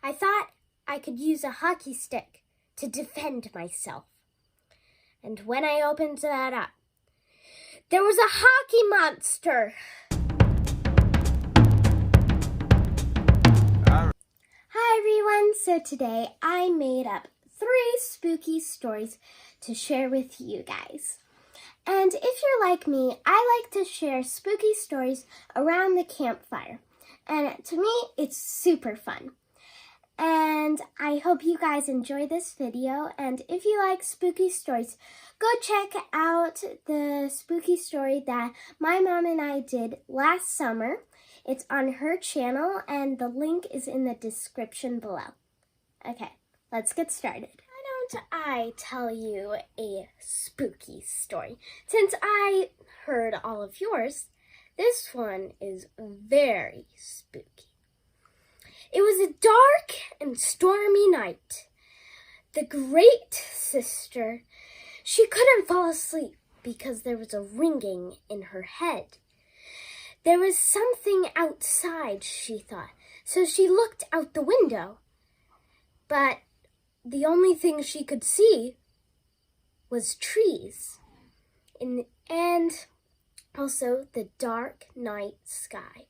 I thought I could use a hockey stick to defend myself. And when I opened that up, there was a hockey monster. Hi everyone, so today I made up 3 spooky stories to share with you guys. And if you're like me, I like to share spooky stories around the campfire. And to me, it's super fun. And I hope you guys enjoy this video. And if you like spooky stories, go check out the spooky story that my mom and I did last summer. It's on her channel and the link is in the description below. Okay, let's get started. Why don't I tell you a spooky story? Since I heard all of yours, this one is very spooky. It was a dark and stormy night. The great sister, she couldn't fall asleep because there was a ringing in her head. There was something outside, she thought, so she looked out the window. But the only thing she could see was trees and also the dark night sky.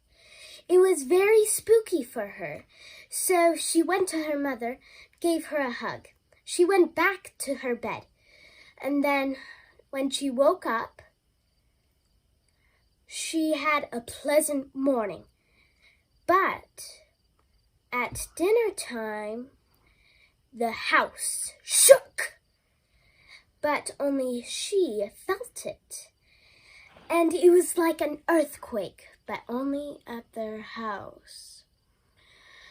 It was very spooky for her, so she went to her mother, gave her a hug. She went back to her bed, and then when she woke up, she had a pleasant morning. But at dinner time, the house shook, but only she felt it. And it was like an earthquake, but only at their house.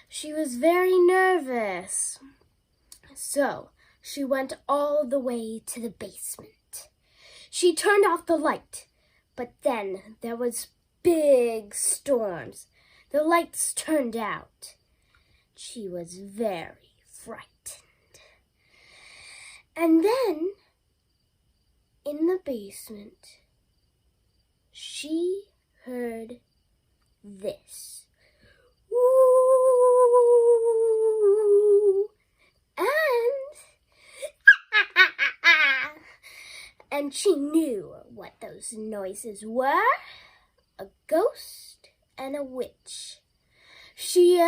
She was very nervous, so she went all the way to the basement. She turned off the light, but then there was big storms. The lights turned out. She was very frightened. And then, in the basement, she heard this. Ooh, and she knew what those noises were. A ghost and a witch. She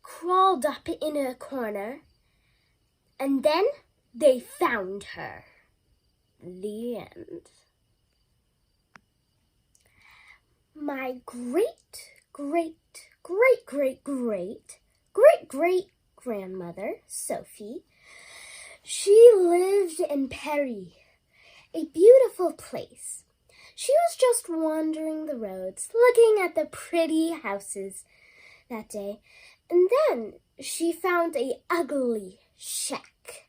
crawled up in a corner, and then they found her. The end. My great-great-great-great-great-great-great-grandmother, Sophie, she lived in Paris, a beautiful place. She was just wandering the roads, looking at the pretty houses that day, and then she found an ugly shack.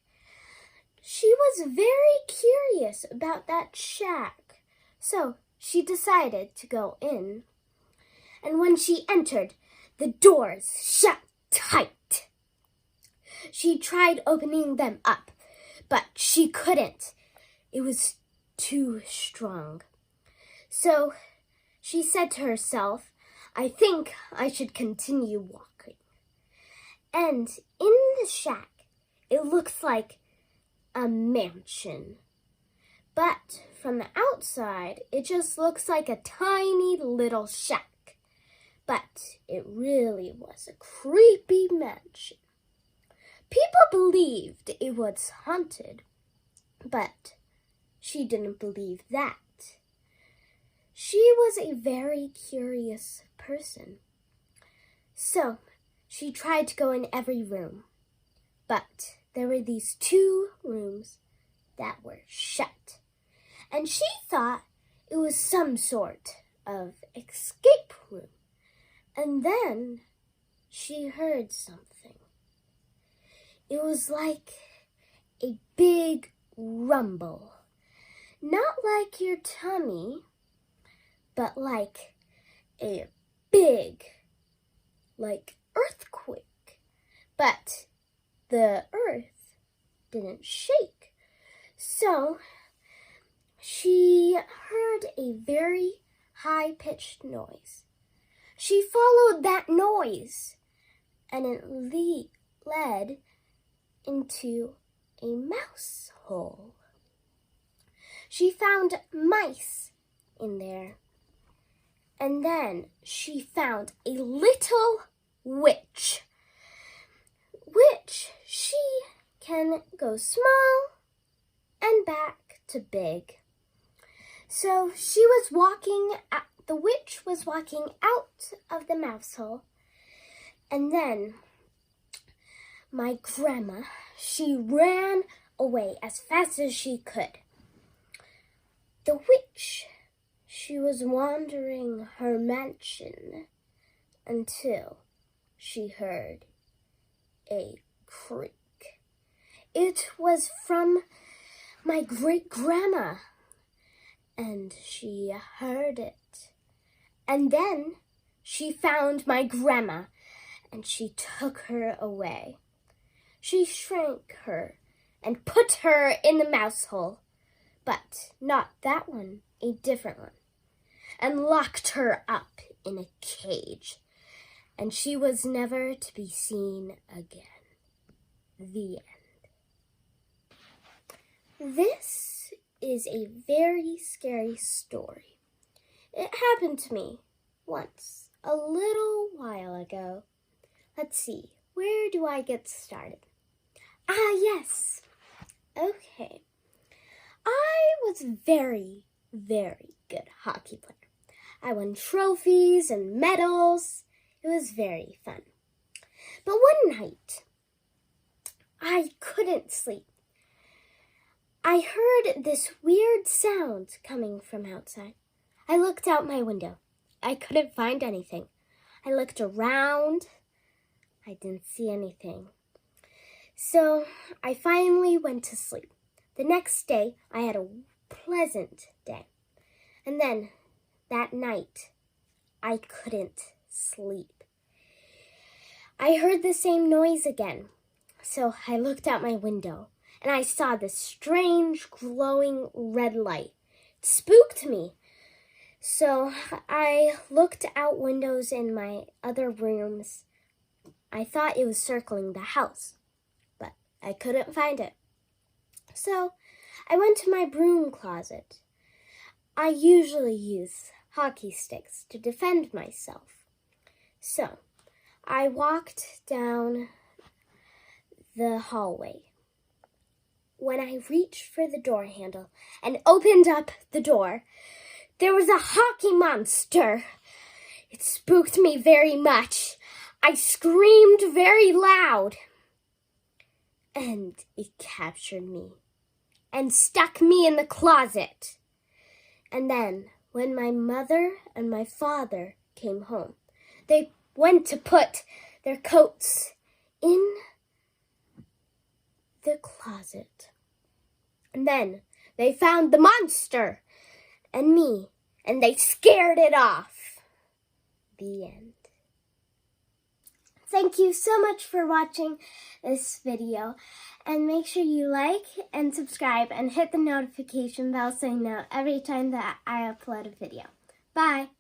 She was very curious about that shack, so she decided to go in, and when she entered, the doors shut tight. She tried opening them up, but she couldn't. It was too strong. So she said to herself, I think I should continue walking. And in the shack, it looks like a mansion. But from the outside, it just looks like a tiny little shack. But it really was a creepy mansion. People believed it was haunted, but she didn't believe that. She was a very curious person. So she tried to go in every room, but there were these 2 rooms that were shut. And she thought it was some sort of escape room. And then she heard something. It was like a big rumble. Not like your tummy, but like a big, earthquake. But the earth didn't shake. So she heard a very high-pitched noise. She followed that noise, and it led into a mouse hole. She found mice in there. And then she found a little witch, which she can go small and back to big. So the witch was walking out of the mouse hole, and then my grandma, she ran away as fast as she could. The witch, she was wandering her mansion until she heard a creak. It was from my great-grandma, and she heard it. And then she found my grandma, and she took her away. She shrank her and put her in the mouse hole, but not that one, a different one, and locked her up in a cage, and she was never to be seen again. The end. This is a very scary story. It happened to me once, a little while ago. Let's see, where do I get started? Yes. Okay. I was very, very good hockey player. I won trophies and medals. It was very fun. But one night, I couldn't sleep. I heard this weird sound coming from outside. I looked out my window. I couldn't find anything. I looked around. I didn't see anything. So I finally went to sleep. The next day, I had a pleasant day. And then, that night, I couldn't sleep. I heard the same noise again. So I looked out my window, and I saw this strange glowing red light. It spooked me. So I looked out windows in my other rooms. I thought it was circling the house, but I couldn't find it. So I went to my broom closet. I usually use hockey sticks to defend myself. So I walked down the hallway. When I reached for the door handle and opened up the door, there was a hockey monster. It spooked me very much. I screamed very loud, and it captured me and stuck me in the closet. And then, when my mother and my father came home, they went to put their coats in the closet. And then they found the monster and me, and they scared it off. The end. Thank you so much for watching this video, and make sure you like and subscribe and hit the notification bell so you know every time that I upload a video. Bye!